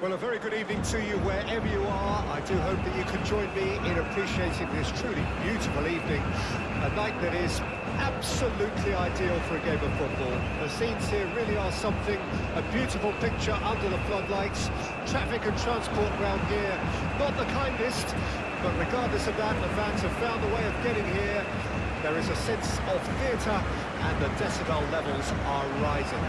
Well, a very good evening to you wherever you are. I do hope that you can join me in appreciating this truly beautiful evening. A night that is absolutely ideal for a game of football. The scenes here really are something, a beautiful picture under the floodlights. Traffic and transport round here, not the kindest, but regardless of that, the fans have found a way of getting here. There is a sense of theatre and the decibel levels are rising.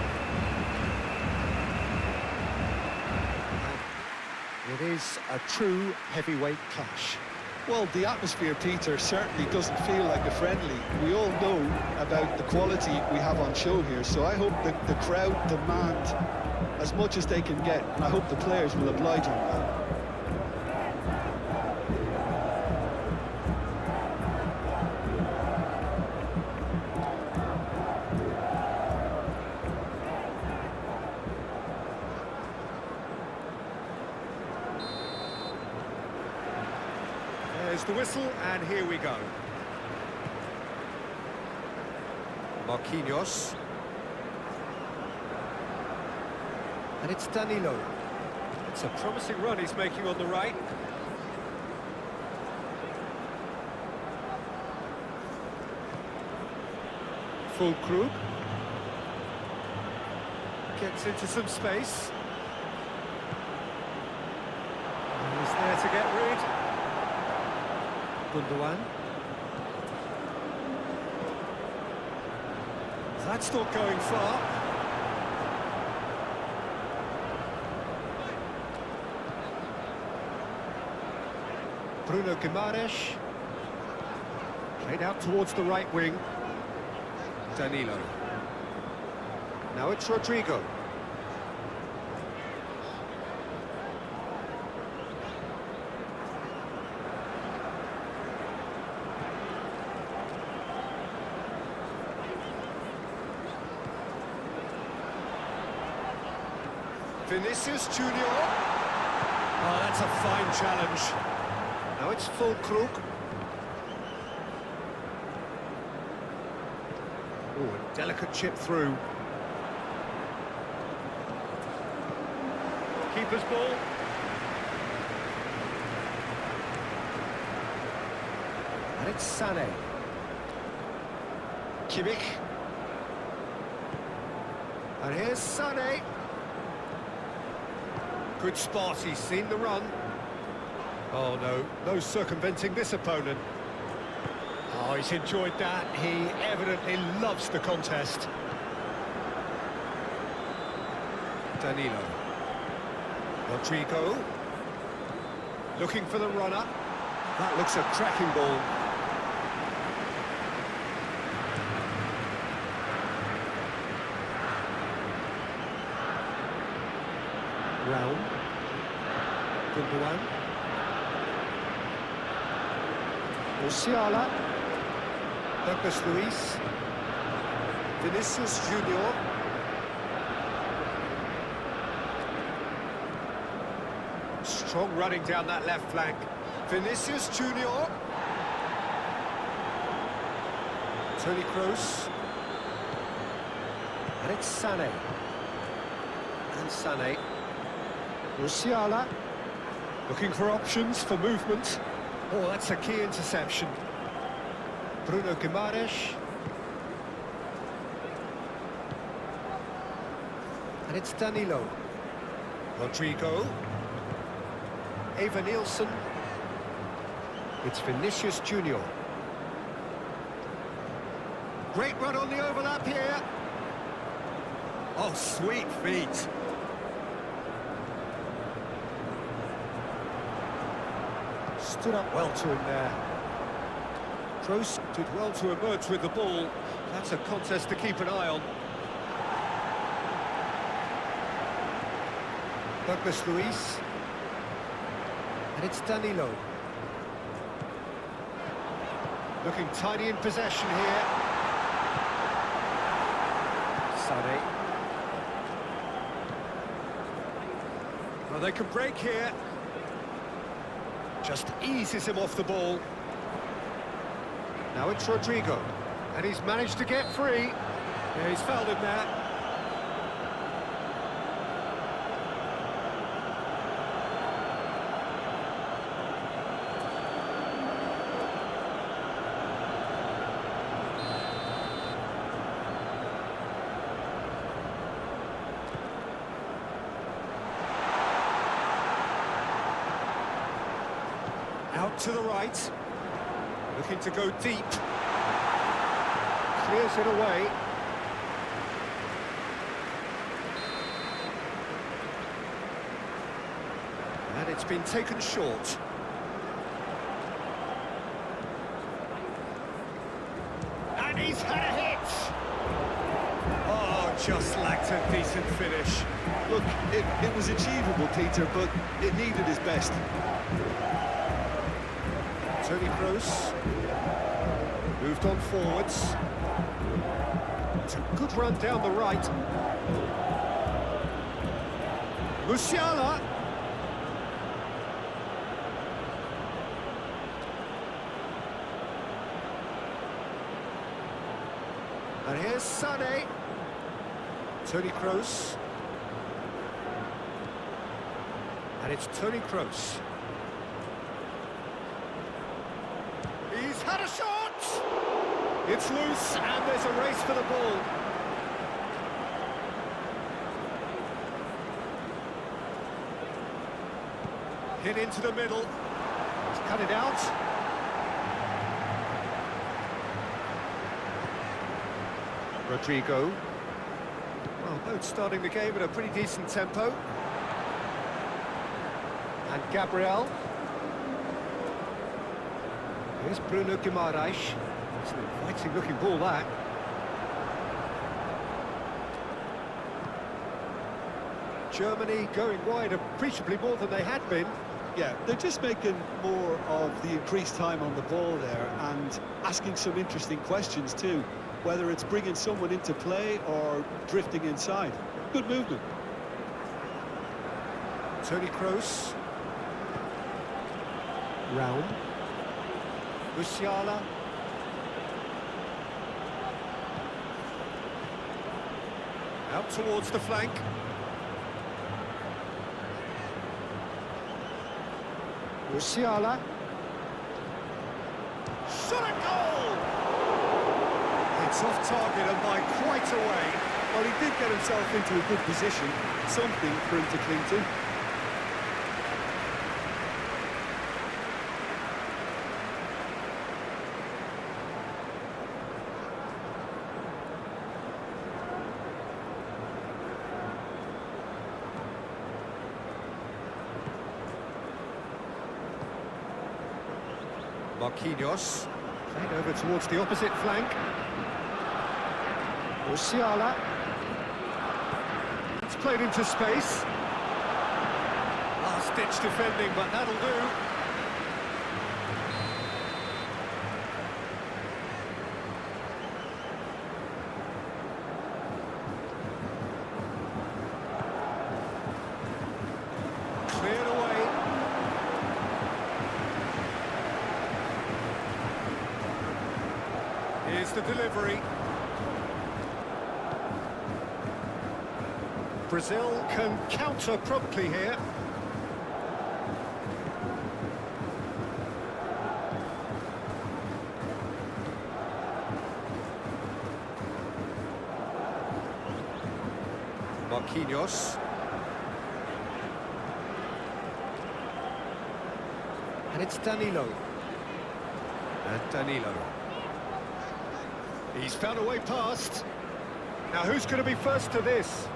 It is a true heavyweight clash. Well, the atmosphere, Peter, certainly doesn't feel like a friendly. We all know about the quality we have on show here, so I hope that the crowd demand as much as they can get, and I hope the players will oblige on that. There's the whistle, and here we go. Marquinhos. And it's Danilo. It's a promising run he's making on the right. Füllkrug. Gets into some space. And he's there to get rid. Gundogan. That's not going far. Bruno Guimaraes. Played out towards the right wing. Danilo. Now it's Rodrigo. Vinicius Junior. Oh, that's a fine challenge. Now it's Füllkrug. Oh, a delicate chip through. Keeper's ball. And it's Sané. Kimmich. And here's Sané. Good spot, he's seen the run. Oh no, no circumventing this opponent. Oh, he's enjoyed that. He evidently loves the contest. Danilo. Rodrigo. Looking for the runner. That looks a cracking ball. Round. Gundogan. Musiala. Douglas Luiz. Vinicius Junior. Strong running down that left flank. Vinicius Junior. Toni Kroos. And it's Sané. And Sané. Musiala, looking for options for movement. Oh, that's a key interception. Bruno Guimaraes. And it's Danilo. Rodrigo. Eva Nielsen. It's Vinicius Junior. Great run on the overlap here. Oh, sweet feet. Stood up well to him there. Kroos did well to emerge with the ball. That's a contest to keep an eye on. Douglas Luiz. And it's Danilo. Looking tiny in possession here. Sané. Well, they can break here. Just eases him off the ball. Now it's Rodrigo, and he's managed to get free. Yeah, he's fouled him there. Out to the right. Looking to go deep. Clears it away. And it's been taken short. And he's had a hit! Oh, just lacked a decent finish. Look, it was achievable, Peter, but it needed his best. Toni Kroos moved on forwards. It's a good run down the right. Musiala. And here's Sané. Toni Kroos. And it's Toni Kroos. He's had a shot! It's loose, and there's a race for the ball. Hit into the middle. He's cut it out. Rodrigo. Well, both starting the game at a pretty decent tempo. And Gabriel. Here's Bruno Guimaraes. It's an inviting looking ball, that. Germany going wide appreciably more than they had been. Yeah, they're just making more of the increased time on the ball there and asking some interesting questions too, whether it's bringing someone into play or drifting inside. Good movement. Toni Kroos. Raum. Musiala. Out towards the flank. Musiala. Shot a goal! It's off target and by quite a way. Well, he did get himself into a good position, something for him to cling to. Marquinhos, played over towards the opposite flank. Musiala. It's played into space. Last-ditch defending, but that'll do. Cleared away. Here's the delivery. Brazil can counter promptly here. Marquinhos. And it's Danilo. And Danilo. He's found a way past. Now who's going to be first to this?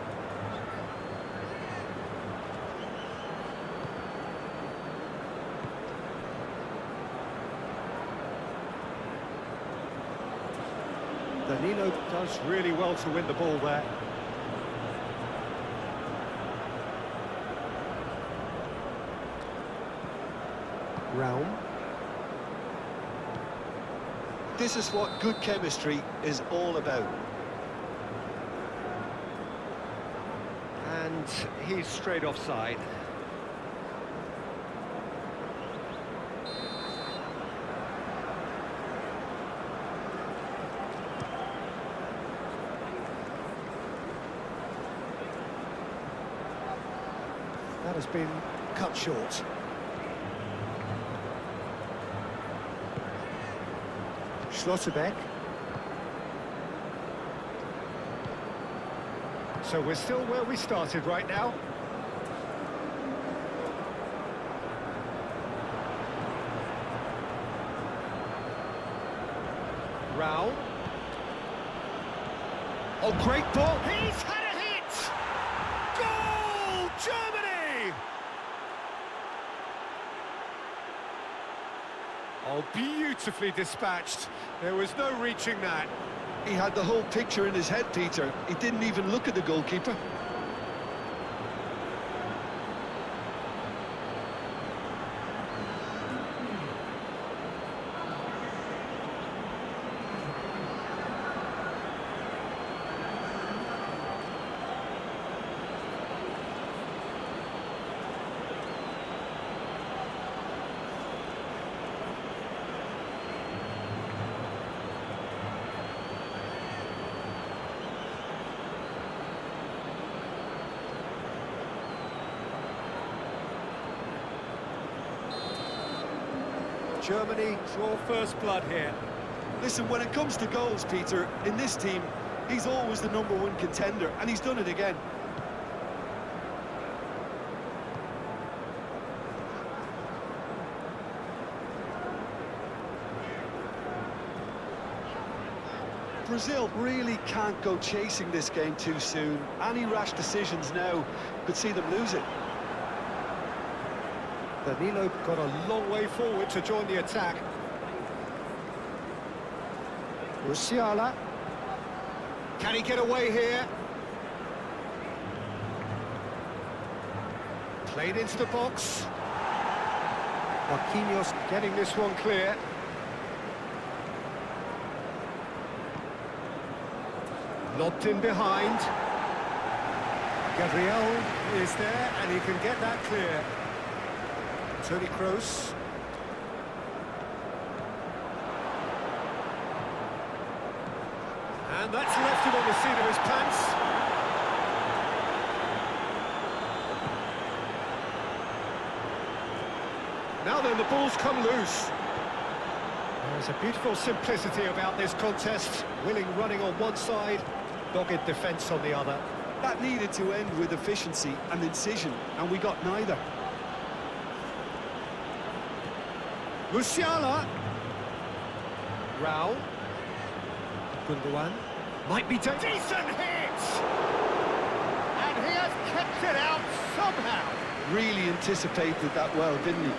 Danilo does really well to win the ball there. Raum. This is what good chemistry is all about. And he's straight offside. That has been cut short. Schlotterbeck. So we're still where we started right now. Raul. Oh, great ball. He's had a hit! Goal! Germany! Oh, beautifully dispatched. There was no reaching that. He had the whole picture in his head, Peter. He didn't even look at the goalkeeper. Germany draw first blood here. Listen, when it comes to goals, Peter, in this team, he's always the #1 contender, and he's done it again. Brazil really can't go chasing this game too soon. Any rash decisions now could see them lose it. Danilo got a long way forward to join the attack. Musiala. Can he get away here? Played into the box. Marquinhos getting this one clear. Lobbed in behind. Gabriel is there, and he can get that clear. Toni Kroos. And that's left him on the seat of his pants. Now then, the ball's come loose. There's a beautiful simplicity about this contest. Willing running on one side, dogged defence on the other. That needed to end with efficiency and incision, and we got neither. Musiala. Raul. Gundogan. Might be decent hit! And he has kept it out somehow. Really anticipated that well, didn't he?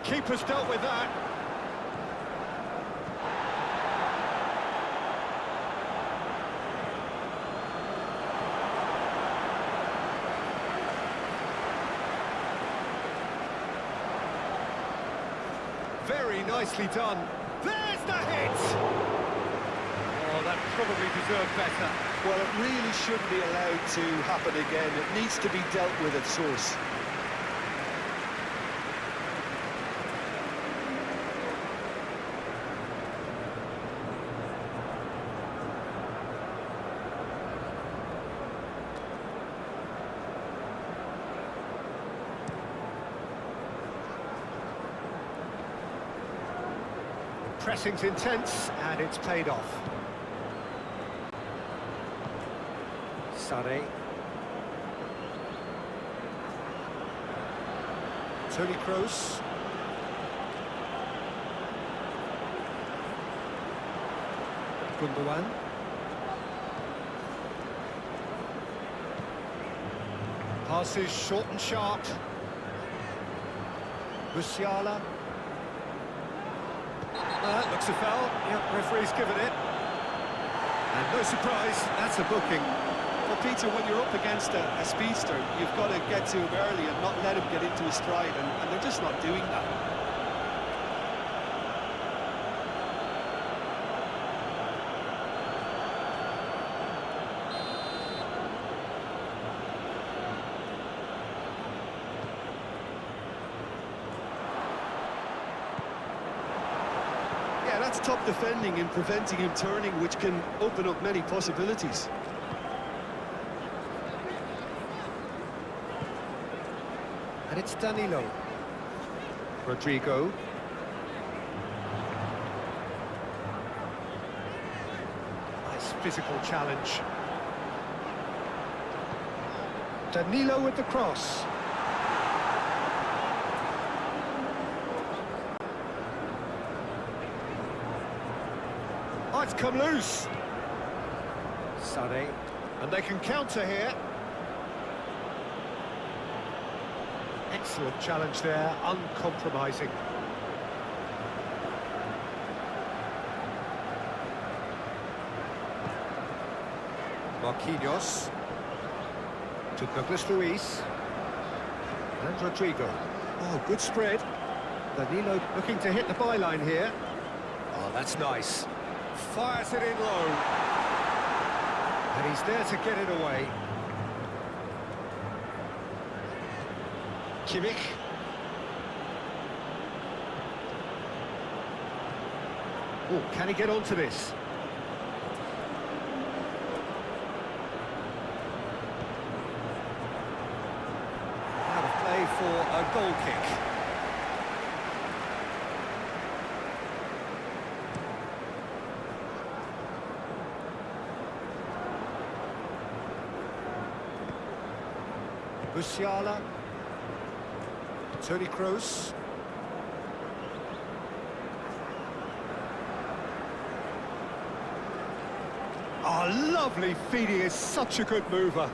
Keeper's dealt with that. Very nicely done. There's the hit! Oh, that probably deserved better. Well, it really shouldn't be allowed to happen again. It needs to be dealt with at source. Pressing's intense, and it's paid off. Sane. Toni Kroos. Gundogan. Passes short and sharp. Musiala. That looks a foul. Yep, referee's given it. And no surprise, that's a booking. Well, Peter, when you're up against a speedster, you've got to get to him early and not let him get into his stride, and they're just not doing that. That's top defending and preventing him turning, which can open up many possibilities. And it's Danilo. Rodrigo. Nice physical challenge. Danilo with the cross. Oh, it's come loose. Sané, and they can counter here. Excellent challenge there, uncompromising. Marquinhos to Douglas Luiz and Rodrigo. Oh, good spread. Danilo looking to hit the byline here. Oh, that's nice. Fires it in low. And he's there to get it away. Kimmich. Oh, can he get onto this? Out of play for a goal kick. Musiala, Toni Kroos. Oh, lovely feed, he is such a good mover.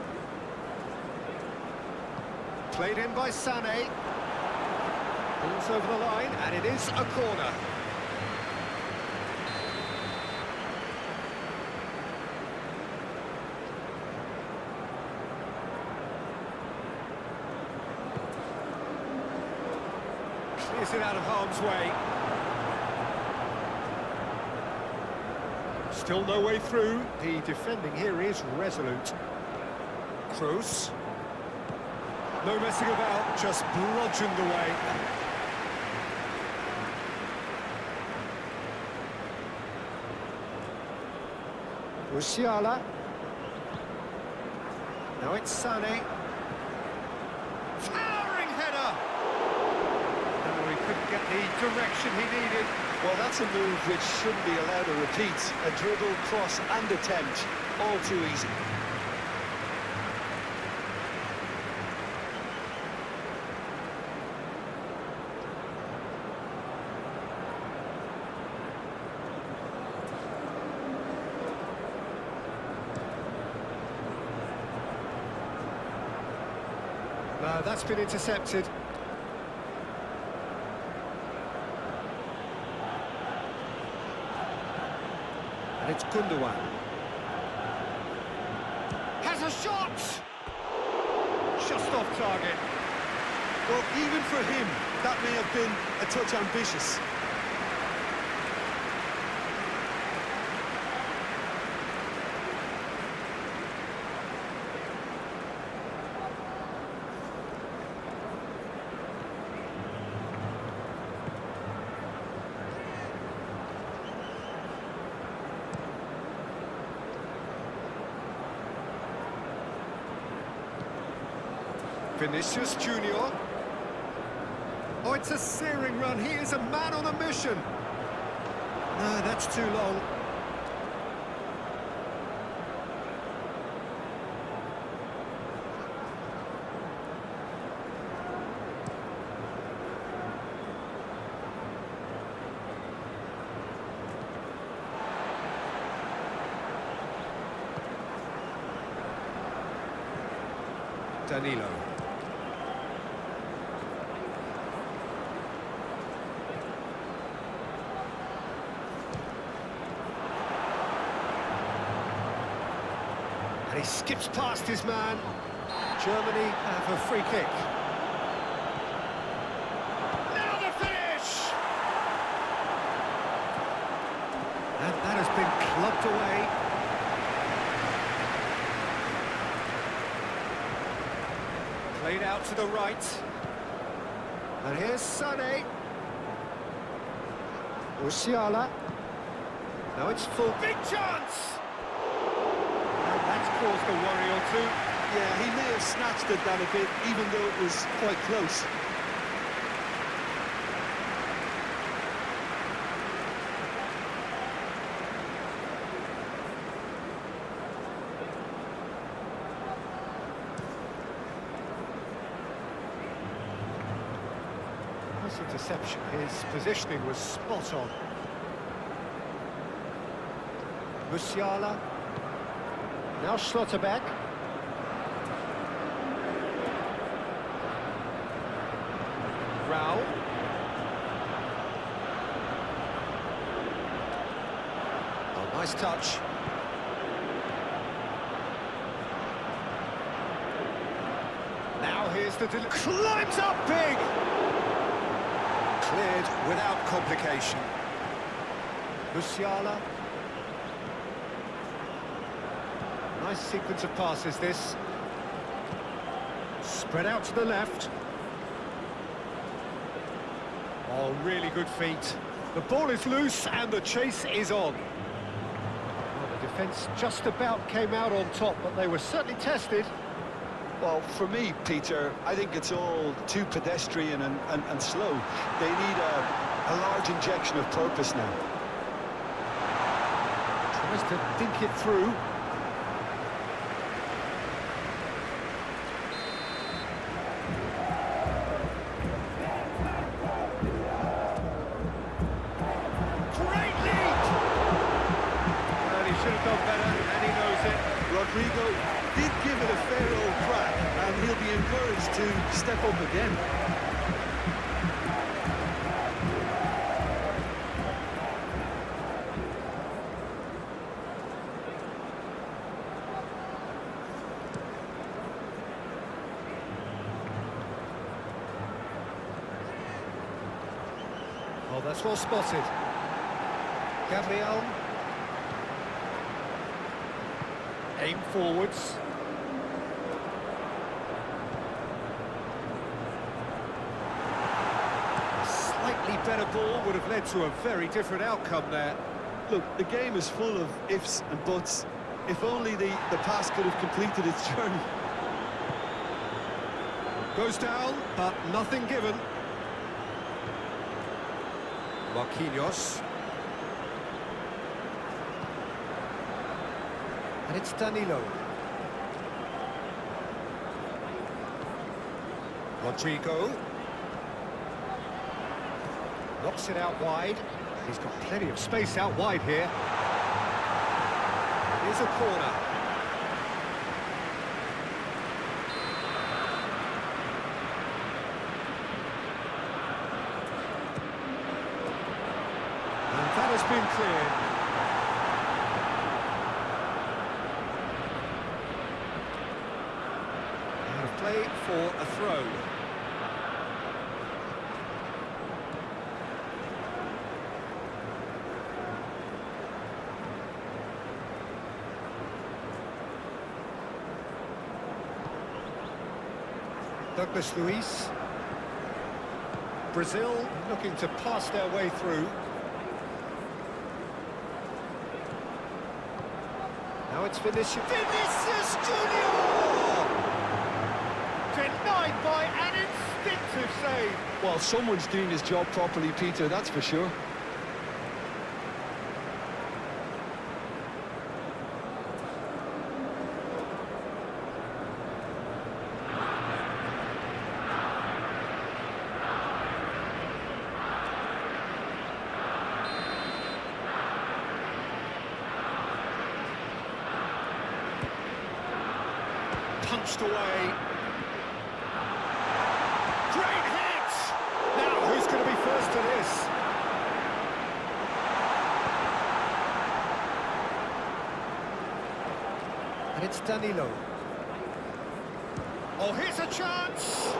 Played in by Sané. Balls over the line, and it is a corner. Clears it out of harm's way. Still no way through. The defending here is resolute. Kroos. No messing about, just bludgeoned away. Musiala. Now it's Sané. Towering header! No, he couldn't get the direction he needed. Well, that's a move which shouldn't be allowed to repeat. A dribble, cross and attempt, all too easy. No, that's been intercepted. And it's Gundogan. Has a shot! Just off target. Well, even for him, that may have been a touch ambitious. Vinicius Junior. Oh, it's a searing run. He is a man on a mission. No, that's too long. Danilo. And he skips past his man. Germany have a free kick. Now the finish! And that has been clubbed away. Played out to the right. And here's Sané. Musiala. Now it's full. Big chance! And that's caused a worry or two. Yeah, he may have snatched at that a bit, even though it was quite close. Nice interception. His positioning was spot on. Musiala. Now Schlotterbeck. Raul. Oh, nice touch. Now here's the climbs up big. Cleared without complication. Musiala. Nice sequence of passes, this. Spread out to the left. Oh, really good feet. The ball is loose and the chase is on. Well, the defence just about came out on top, but they were certainly tested. Well, for me, Peter, I think it's all too pedestrian and slow. They need a large injection of purpose now. Tries to think it through. Great lead! Well, he should have done better, and he knows it. Rodrigo did give it a fair old crack, and he'll be encouraged to step up again. Oh, that's well spotted. Gabriel. Aim forwards. A slightly better ball would have led to a very different outcome there. Look, the game is full of ifs and buts. If only the pass could have completed its journey. Goes down, but nothing given. Marquinhos. And it's Danilo. Rodrigo. Knocks it out wide. He's got plenty of space out wide here. It is a corner. And that has been cleared. Play for a throw. Douglas Luiz. Brazil looking to pass their way through. Now it's Vinicius. Vinicius Junior! Denied by an instinctive save. Well, someone's doing his job properly, Peter, that's for sure. Punched away. Great hit! Now, who's going to be first to this? And it's Danilo. Oh, here's a chance!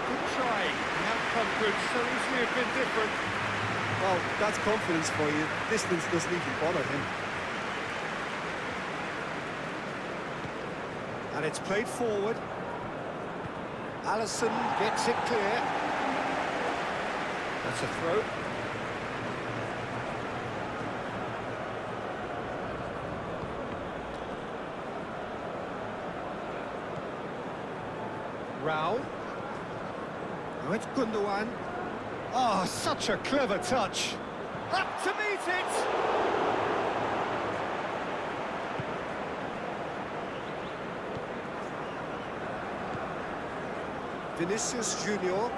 Good try. The outcome could so easily have been different. Well, that's confidence for you. Distance doesn't even bother him. And it's played forward. Alisson gets it clear. That's a throw. Raul. Now it's Gundogan. Oh, such a clever touch. Up to meet it! Vinicius Junior.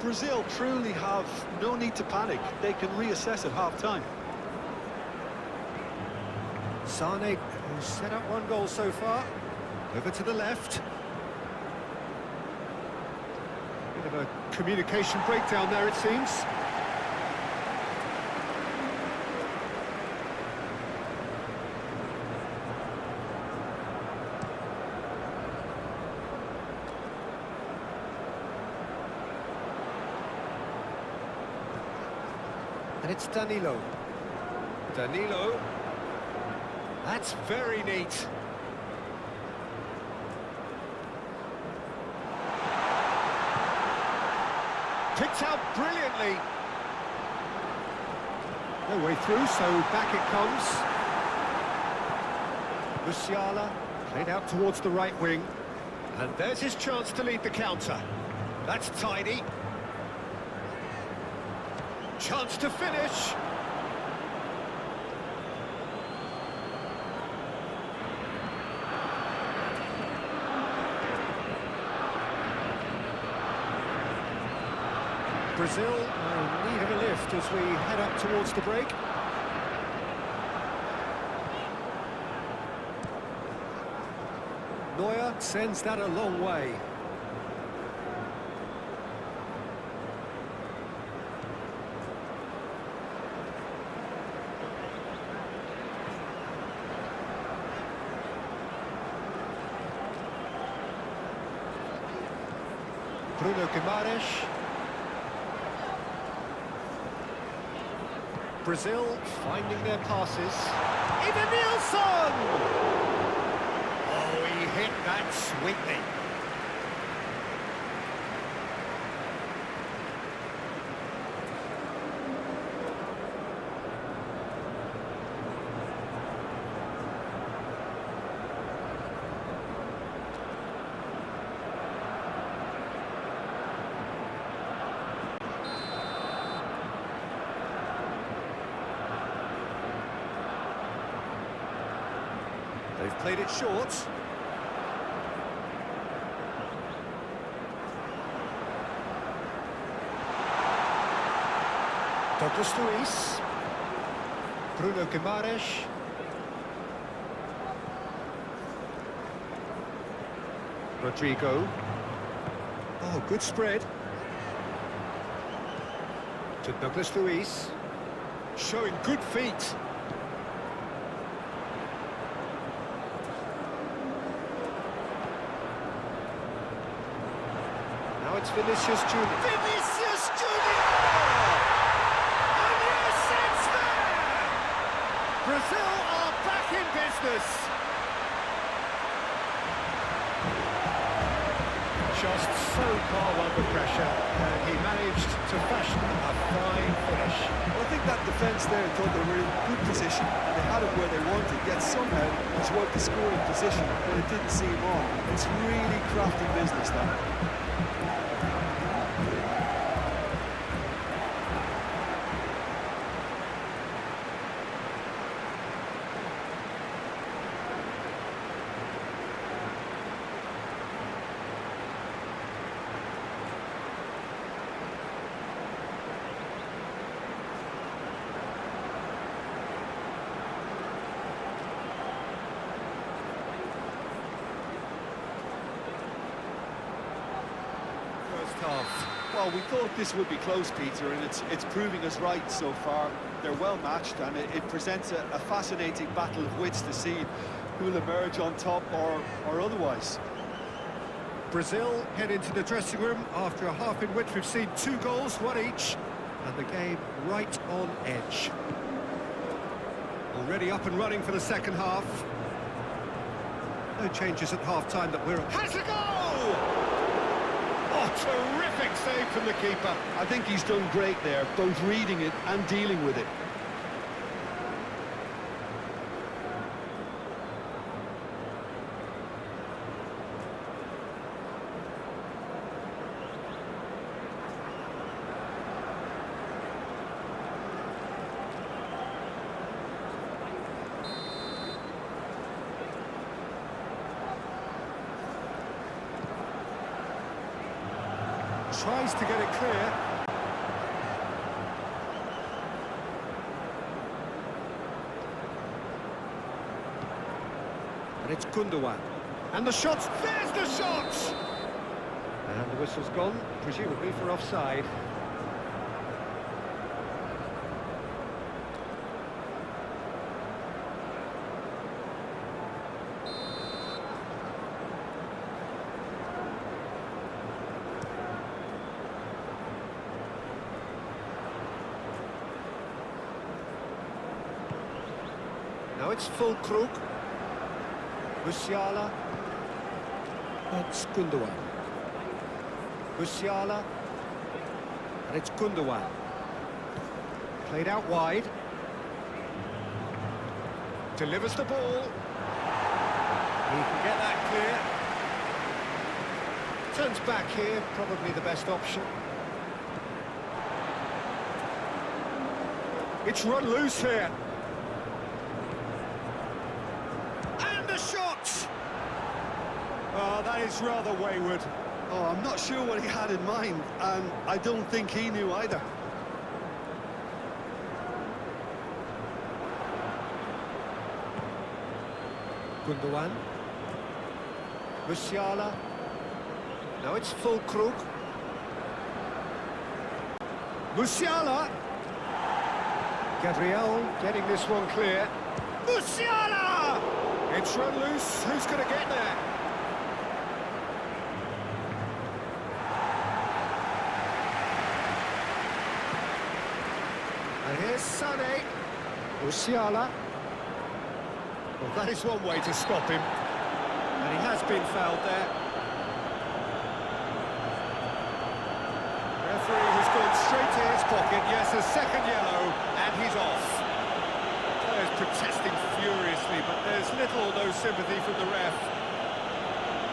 Brazil truly have no need to panic. They can reassess at half-time. Sane, who's set up one goal so far. Over to the left. Bit of a communication breakdown there, it seems. And it's Danilo. Danilo. That's very neat. Picked out brilliantly. No way through, so back it comes. Musiala played out towards the right wing. And there's his chance to lead the counter. That's tidy. Chance to finish. Brazil are in need of a lift as we head up towards the break. Neuer sends that a long way. Bruno Guimaraes. Brazil finding their passes. Even Nilsson! Oh, he hit that sweetly. They've played it short. Douglas Luiz. Bruno Guimaraes. Rodrigo. Oh, good spread. To Douglas Luiz. Showing good feet. Now it's Vinicius Junior. Vinicius Junior! And yes, it's there! Brazil are back in business. Just so calm under pressure, and he managed to fashion a fine finish. Well, I think that defence there thought they were in good position and they had it where they wanted, yet somehow it was the scoring position, but it didn't seem on. It's really crafty business, that. Half. Well, we thought this would be close, Peter, and it's proving us right so far. They're well matched, and it presents a fascinating battle of wits to see who'll emerge on top or otherwise. Brazil head into the dressing room after a half in which we've seen 2 goals, 1 each, and the game right on edge. Already up and running for the second half. No changes at half-time that we're... Has a goal! Oh, terrific save from the keeper. I think he's done great there, both reading it and dealing with it. tries to get it clear. And it's Gundogan. And the shot, there's the shot! And the whistle's gone, presumably for offside. Now it's full Krug. Musiala. It's Gundogan. Musiala. And it's Gundogan. Played out wide. Delivers the ball. He can get that clear. Turns back here, probably the best option. It's run loose here. Oh, that is rather wayward. Oh, I'm not sure what he had in mind, and I don't think he knew either. Gundogan. Musiala. Now it's full Krug. Musiala. Gabriel getting this one clear. Musiala! It's run loose. Who's going to get there? And here's Sané. Musiala. Well, that is one way to stop him. And he has been fouled there. Referee has gone straight to his pocket. Yes, a second yellow, and he's off. The players protesting furiously, but there's little or no sympathy from the ref.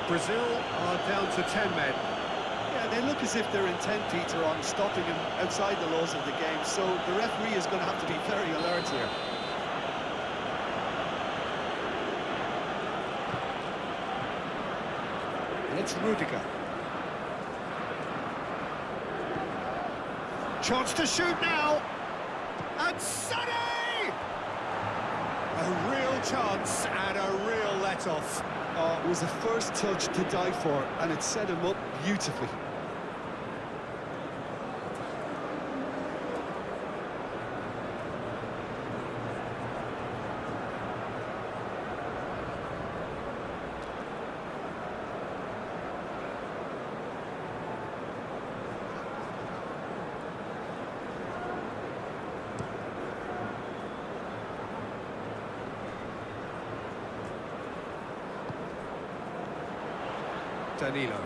Brazil are down to 10 men. Yeah, they look as if they're intent, Peter, on stopping him outside the laws of the game, so the referee is going to have to be very alert here. And it's Rudiger. Chance to shoot now. And Sané! A real chance and a real let-off. Oh, it was a first touch to die for, and it set him up beautifully. Danilo.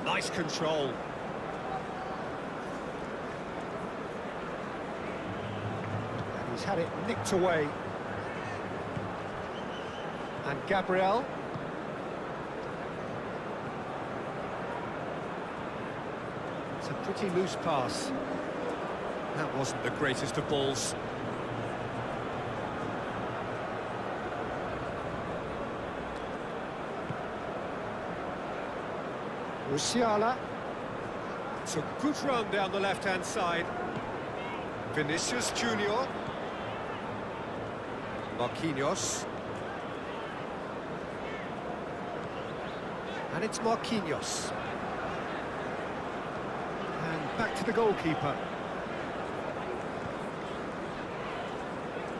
Nice control. And he's had it nicked away. And Gabriel. It's a pretty loose pass. That wasn't the greatest of balls. Musiala. It's a good run down the left-hand side. Vinicius Junior. Marquinhos. And it's Marquinhos. And back to the goalkeeper.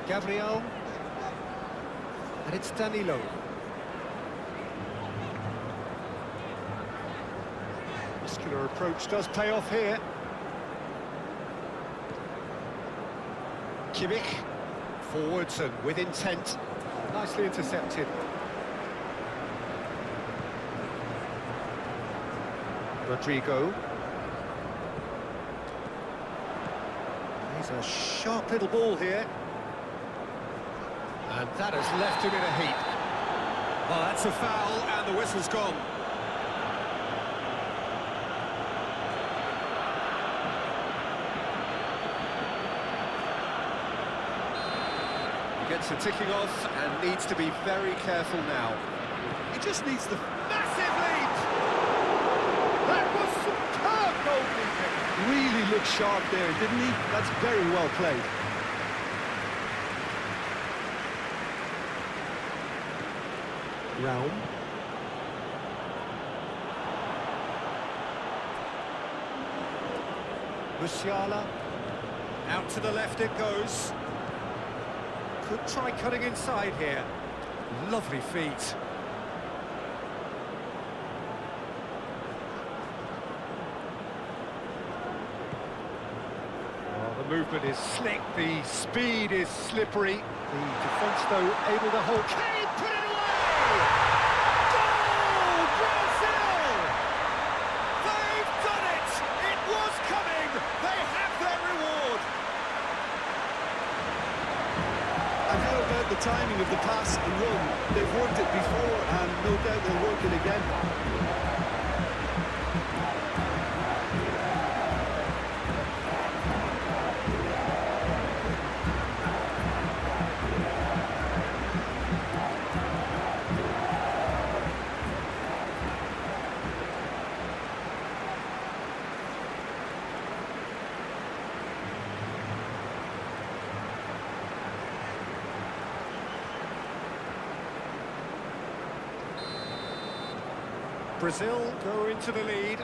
Gabriel. And it's Danilo. Muscular approach does pay off here. Kimmich. Forwards and with intent. Nicely intercepted. Rodrigo. He's a sharp little ball here. And that has left him in a heap. Well, that's a foul, and the whistle's gone. Gets a ticking off and needs to be very careful now. He just needs the... Massive leap! That was superb goalkeeping! Really looked sharp there, didn't he? That's very well played. Raum. Musiala. Out to the left it goes. Could try cutting inside here. Lovely feet. Oh, the movement is slick, the speed is slippery. The defence, though, able to hold. Kane put it away! Goal! Brazil! They've done it! It was coming! They have their reward! And how about the timing of the pass and run? They've worked it before, and no doubt they'll work it again. Brazil go into the lead.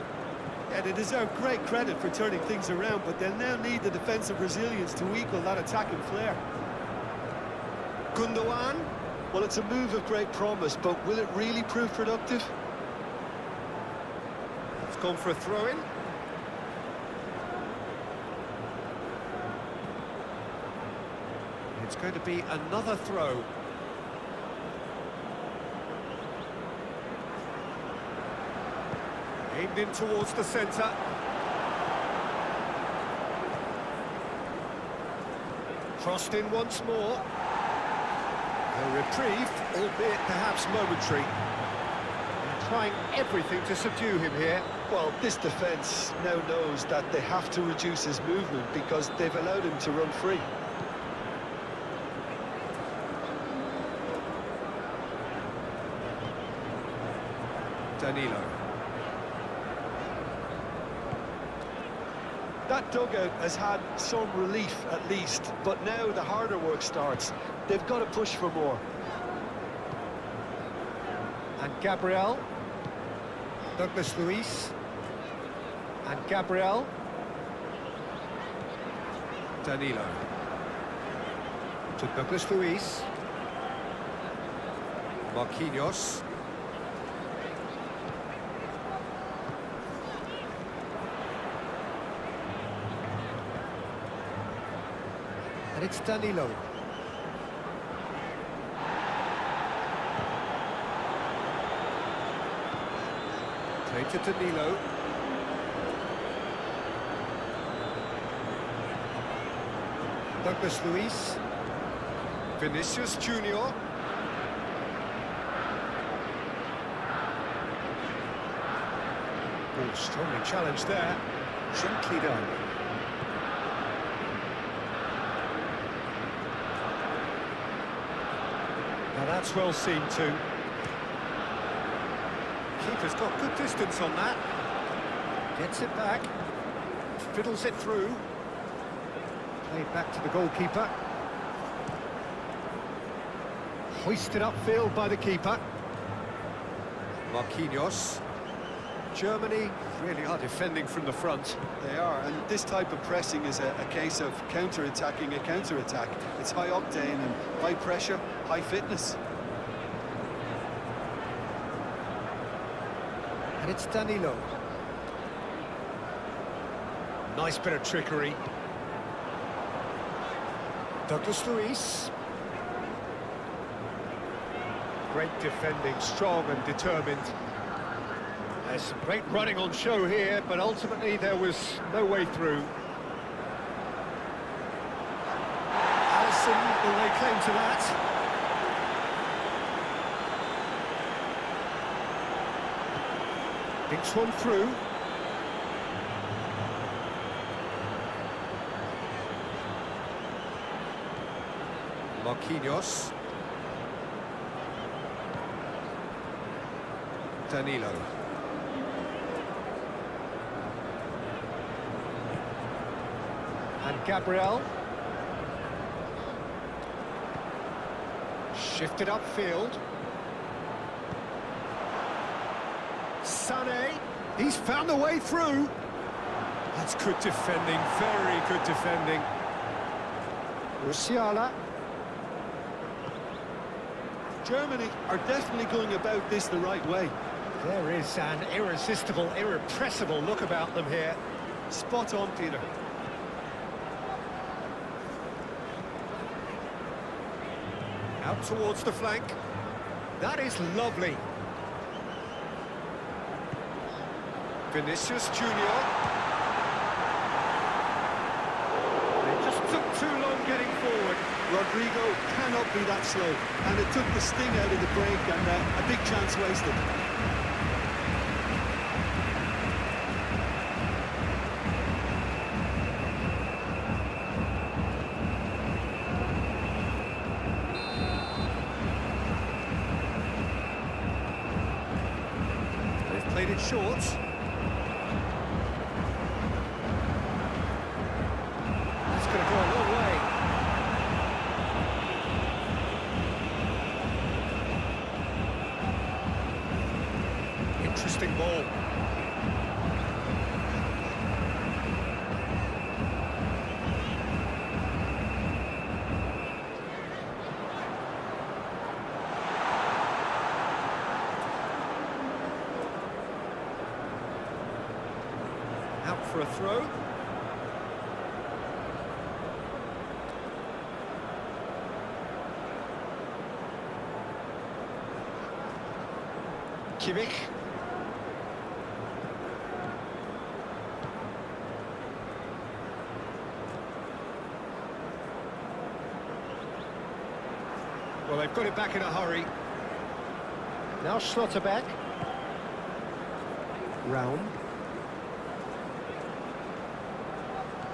Yeah, they deserve great credit for turning things around, but they'll now need the defensive resilience to equal that attacking flair. Gundogan. Well, it's a move of great promise, but will it really prove productive? It's gone for a throw-in. It's going to be another throw. Aimed in towards the centre. Crossed in once more. A reprieve, albeit perhaps momentary. They're trying everything to subdue him here. Well, this defence now knows that they have to reduce his movement because they've allowed him to run free. Danilo. That dugout has had some relief at least, but now the harder work starts. They've got to push for more. And Gabriel. Douglas Luiz. And Gabriel. Danilo. To Douglas Luiz. Marquinhos. And it's Danilo. Played to Danilo. Douglas Luiz. Vinicius Junior. Oh, strongly challenged there. Gently done. Now that's well seen too. Keeper's got good distance on that. Gets it back. Fiddles it through. Played back to the goalkeeper. Hoisted upfield by the keeper. Marquinhos. Germany really are defending from the front. They are, and this type of pressing is a case of counter-attacking a counter-attack. It's high octane and high pressure, high fitness. And it's Danilo. Nice bit of trickery. Douglas Luiz. Great defending, strong and determined. There's some great running on show here, but ultimately there was no way through. Alisson will lay claim to that. Dinks one through. Marquinhos. Danilo. And Gabriel. Shifted upfield. Sané. He's found a way through. That's good defending, very good defending. Musiala. Germany are definitely going about this the right way. There is an irresistible, irrepressible look about them here. Spot on, Peter. Out towards the flank. That is lovely. Vinicius Junior. They just took too long getting forward. Rodrigo cannot be that slow, and it took the sting out of the break, and a big chance wasted. They've played it short. That's going to go a long way. Interesting ball. Out for a throw. Kimmich. Well, they've got it back in a hurry. Now Schlotterbeck. Round.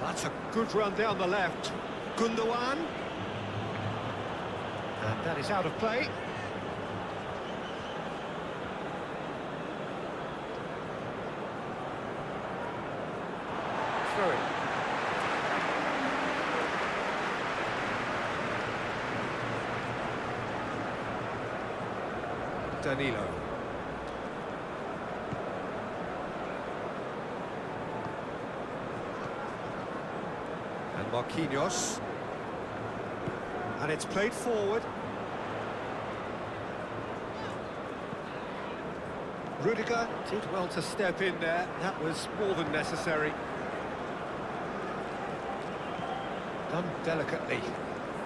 That's a good run down the left. Gundogan. And that is out of play. Throw it. Danilo. And Marquinhos. And it's played forward. Rudiger did well to step in there. That was more than necessary. Done delicately.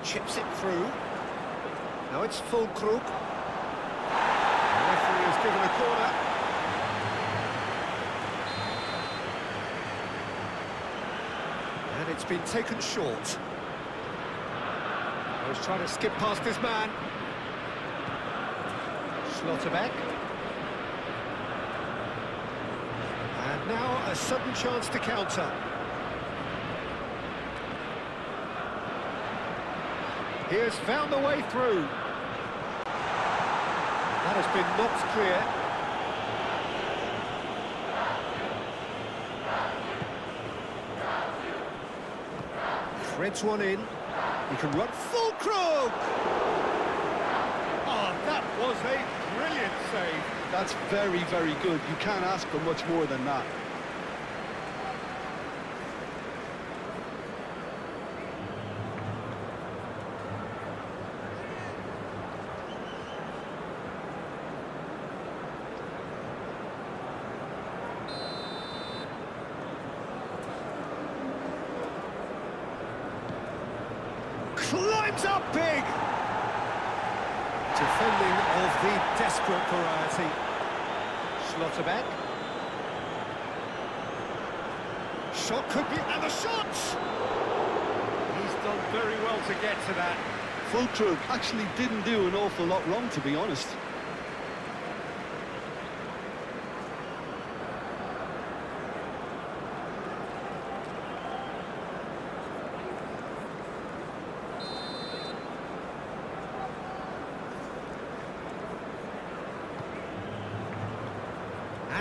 Chips it through. Now it's full Krug. The referee has given a corner. And it's been taken short. I was trying to skip past his man. Schlotterbeck. And now a sudden chance to counter. He has found the way through. That has been knocked clear. Threads one in. He can run full Krug. Oh, that was a brilliant save. That's very, very good. You can't ask for much more than that. Climbs up big! Defending of the desperate variety. Schlotterbeck. Shot could be... and the shot! He's done very well to get to that. Fulkrug actually didn't do an awful lot wrong, to be honest.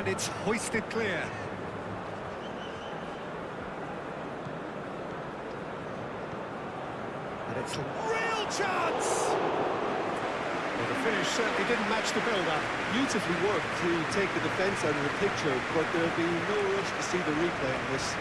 And it's hoisted clear. And it's a real chance! Well, the finish certainly didn't match the build-up. Beautifully worked to take the defence out of the picture, but there'll be no rush to see the replay on this.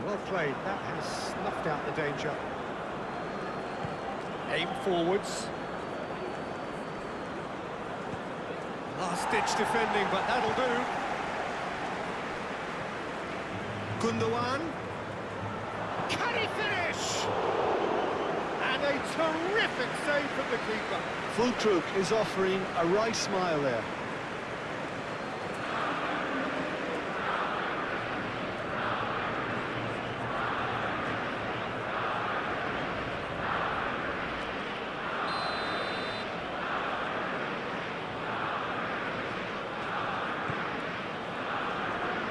Well played, that has snuffed out the danger. Aim forwards. Last-ditch defending, but that'll do. Gundogan. Can he finish? And a terrific save from the keeper. Fulkrug is offering a wry smile there.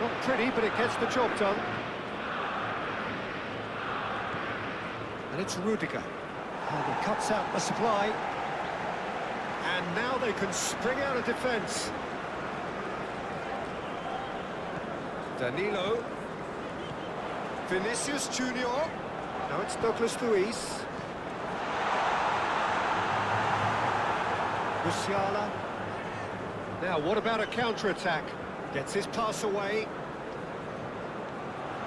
Not pretty, but it gets the job done. And it's Rudiger. And he cuts out the supply. And now they can spring out of defence. Danilo. Vinicius Junior. Now it's Douglas Luiz. Musiala. Now, what about a counter-attack? Gets his pass away.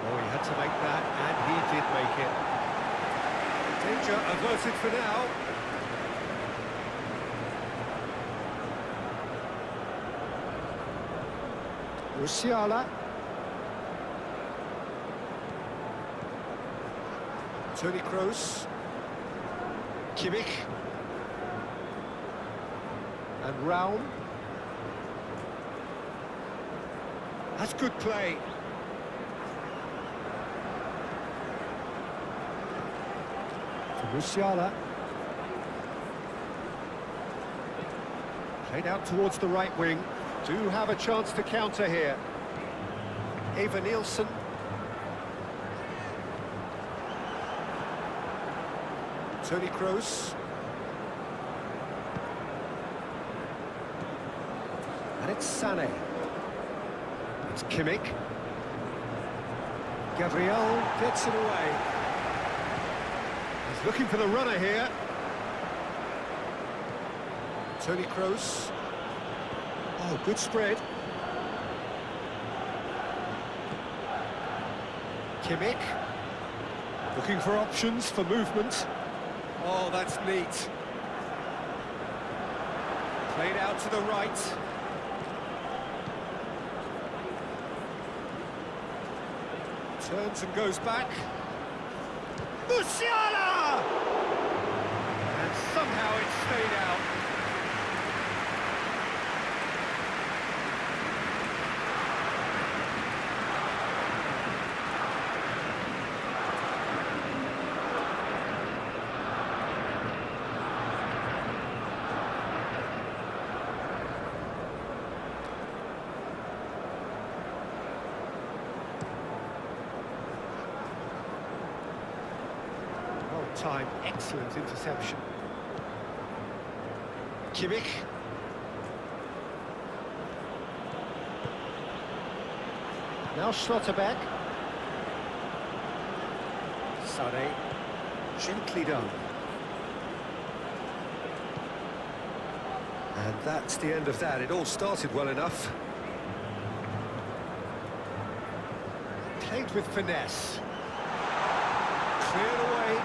Oh, he had to make that, and he did make it. Danger averted for now. Musiala. Toni Kroos. Kimmich. And Raum. That's good play. For Musiala. Played out towards the right wing. Do have a chance to counter here. Eva Nielsen. Toni Kroos. And it's Sané. It's Kimmich. Gabriel gets it away. He's looking for the runner here. Toni Kroos. Oh, good spread. Kimmich. Looking for options for movement. Oh, that's neat. Played out to the right. Turns and goes back. Musiala! And somehow it stayed out. Time, excellent interception. Kimmich. Now Schlotterbeck. Sané. Gently done. And that's the end of that. It all started well enough. Played with finesse. Cleared away.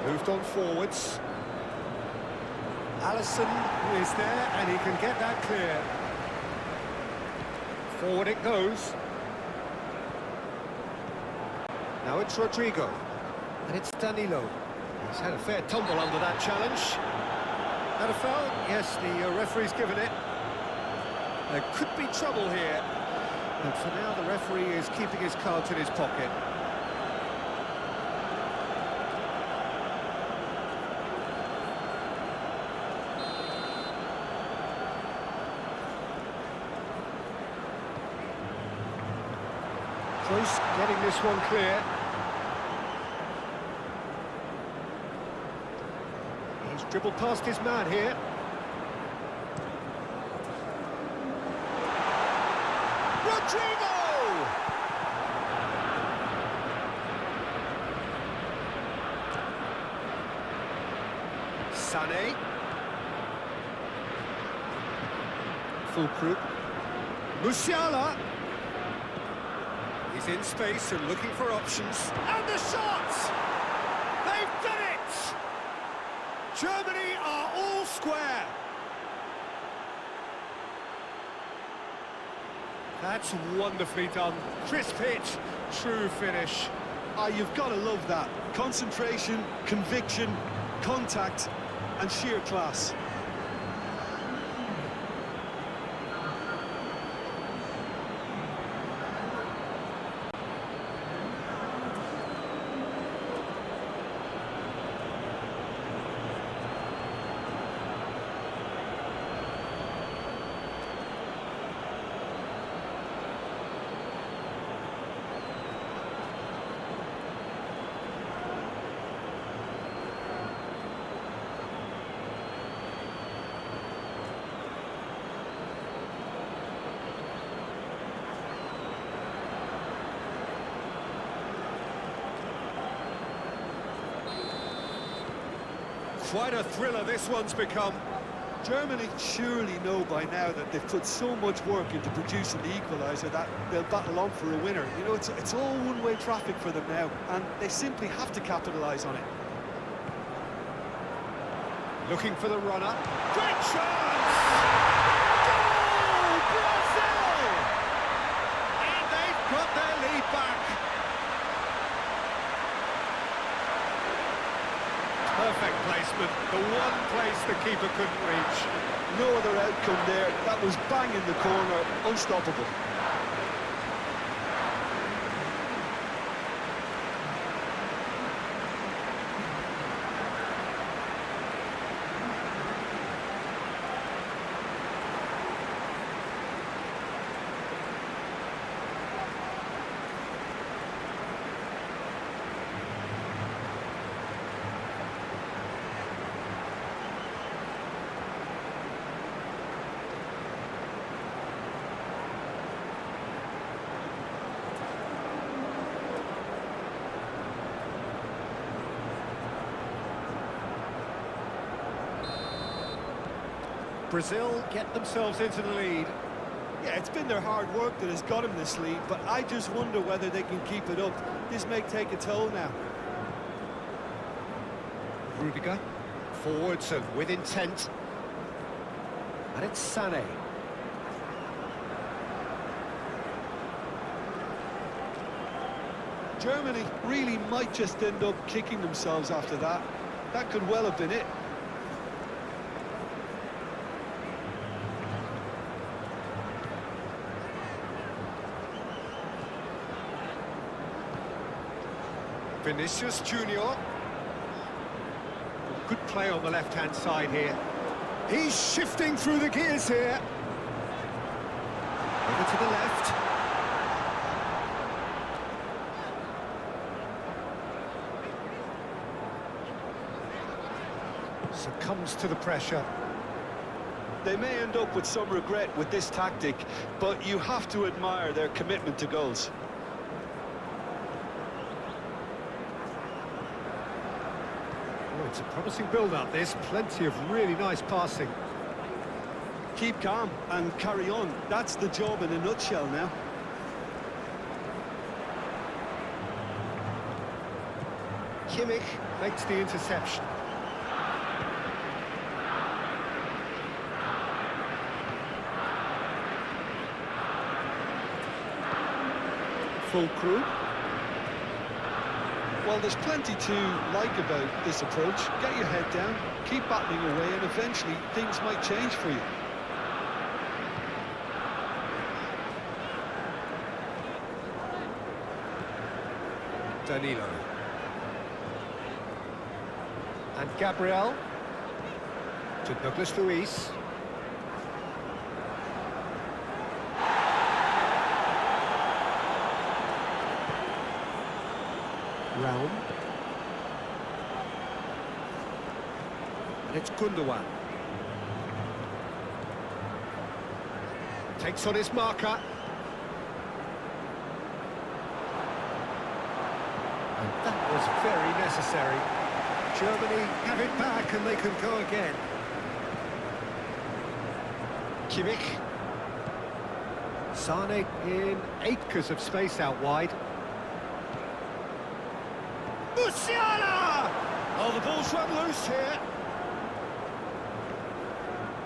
Moved on forwards. Alisson is there, and he can get that clear. Forward it goes. Now it's Rodrigo. And it's Danilo. He's had a fair tumble under that challenge. That a foul? Yes, the referee's given it. There could be trouble here. And for now, the referee is keeping his cards in his pocket. Close getting this one clear. He's dribbled past his man here. Rodrigo! Sané. Fulcrum. Musiala. He's in space and looking for options. And the shot! They've done it! Germany are all square. That's wonderfully done. Crisp hit, true finish. Ah, you've got to love that. Concentration, conviction, contact, and sheer class. Quite a thriller this one's become. Germany surely know by now that they've put so much work into producing the equaliser that they'll battle on for a winner. You know, it's all one-way traffic for them now, and they simply have to capitalise on it. Looking for the runner. Great chance! Goal, Brazil! And they've got their lead back. Perfect placement, the one place the keeper couldn't reach. No other outcome there. That was bang in the corner, unstoppable. Brazil get themselves into the lead. Yeah, it's been their hard work that has got them this lead, but I just wonder whether they can keep it up. This may take a toll now. Rudiger, forwards and with intent. And it's Sané. Germany really might just end up kicking themselves after that. That could well have been it. Vinicius Junior. Good play on the left-hand side here. He's shifting through the gears here. Over to the left. Succumbs to the pressure. They may end up with some regret with this tactic, but you have to admire their commitment to goals. It's a promising build-up, this. Plenty of really nice passing. Keep calm and carry on. That's the job in a nutshell now. Kimmich makes the interception. Fulcrum. Well, there's plenty to like about this approach. Get your head down, keep battling away, and eventually things might change for you. Danilo. And Gabriel. To Douglas Luiz. Raum. And it's Gundogan. Takes on his marker. And that was very necessary. Germany have it back and they can go again. Kimmich. Sane in acres of space out wide. Musiala! Oh, the ball's run loose here.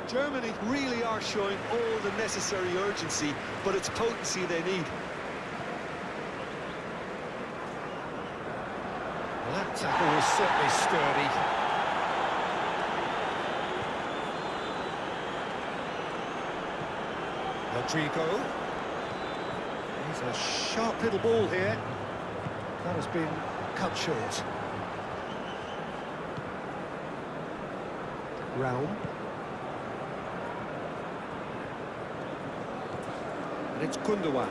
Germany really are showing all the necessary urgency, but it's potency they need. Well, that tackle was certainly sturdy. Rodrigo. He's a sharp little ball here. That has been cut short. Raum. And it's Gundogan.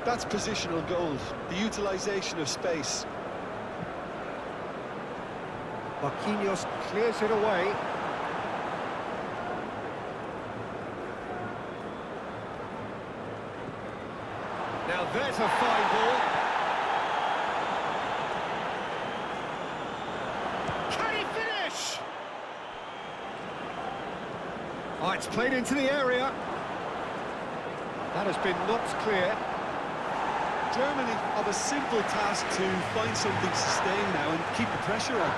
That's positional goals, the utilisation of space. Marquinhos clears it away. Now there's a fine ball. Can he finish? Oh, it's played into the area. That has been knocked clear. Germany have a simple task to find something sustained now and keep the pressure on.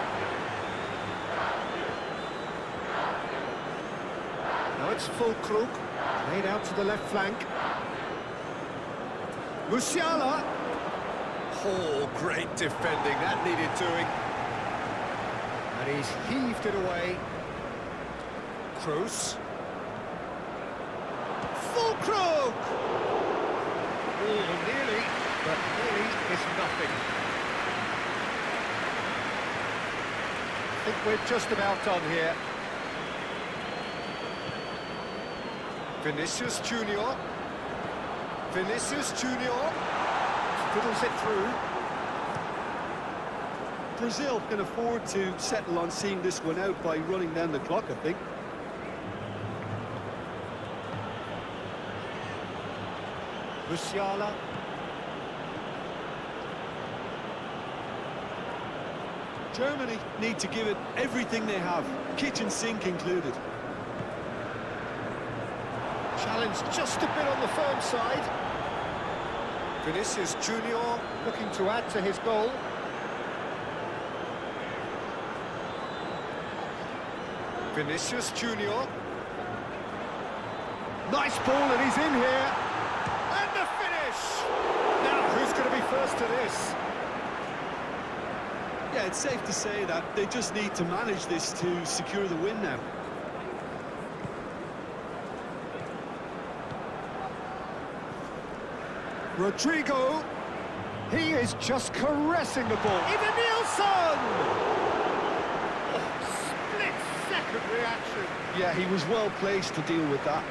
Now it's Füllkrug, played out to the left flank. Musiala. Oh, great defending, that needed doing. And he's heaved it away. Kroos. Füllkrug! Oh, nearly, but nearly is nothing. I think we're just about done here. Vinicius Junior. Vinicius Junior. Fiddles it through. Brazil can afford to settle on seeing this one out by running down the clock, I think. Musiala. Germany need to give it everything they have, kitchen sink included. Challenge just a bit on the firm side. Vinicius Junior looking to add to his goal. Vinicius Junior. Nice ball and he's in here. And the finish! Now, who's going to be first to this? Yeah, it's safe to say that they just need to manage this to secure the win now. Rodrigo. He is just caressing the ball. Even Nielsen! Oh, split-second reaction. Yeah, he was well placed to deal with that.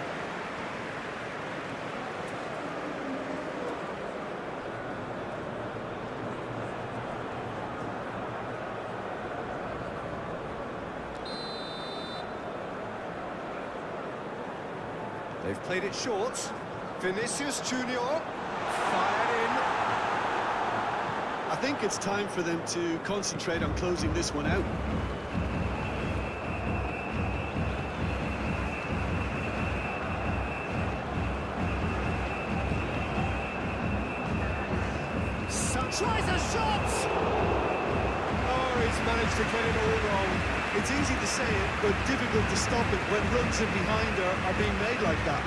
They've played it short. Vinicius Junior fired in. I think it's time for them to concentrate on closing this one out. Tries a shot! Oh, he's managed to get it all wrong. It's easy to say it, but difficult to stop it when runs in behind are being made like that.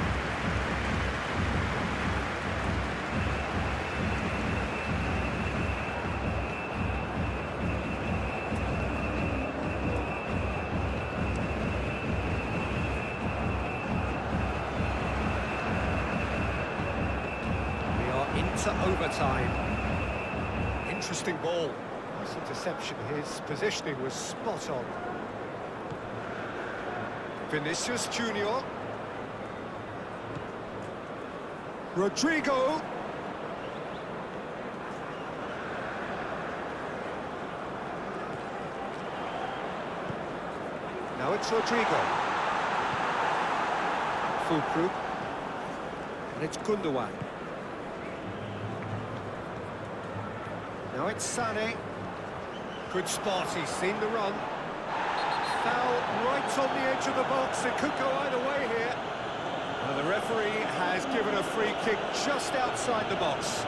We are into overtime. Interesting ball. Nice interception. His positioning was spot on. Vinicius Junior. Rodrigo. Now it's Rodrigo. Fulcrum. And it's Gundogan. Now it's Sané. Good spot, he's seen the run. Foul right on the edge of the box, it could go either way here. And the referee has given a free kick just outside the box.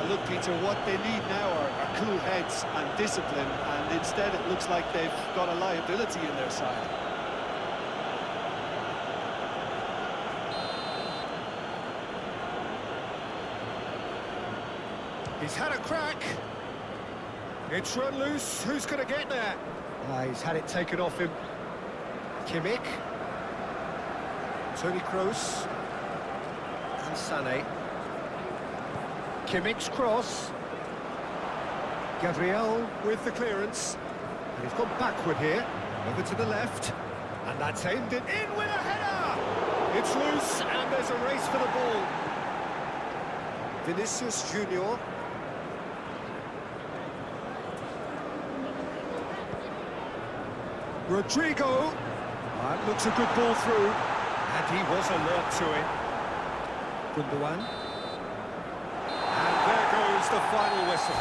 Look, Peter, what they need now are cool heads and discipline, and instead it looks like they've got a liability in their side. He's had a crack. It's run loose. Who's going to get there? He's had it taken off him. Kimmich. Toni Kroos. And Sané. Kimmich's cross. Gabriel with the clearance. And he's gone backward here. Over to the left. And that's aimed it in with a header! It's loose and there's a race for the ball. Vinicius Junior. Rodrigo. That looks a good ball through. And he was alert to it. Gundogan. And there goes the final whistle.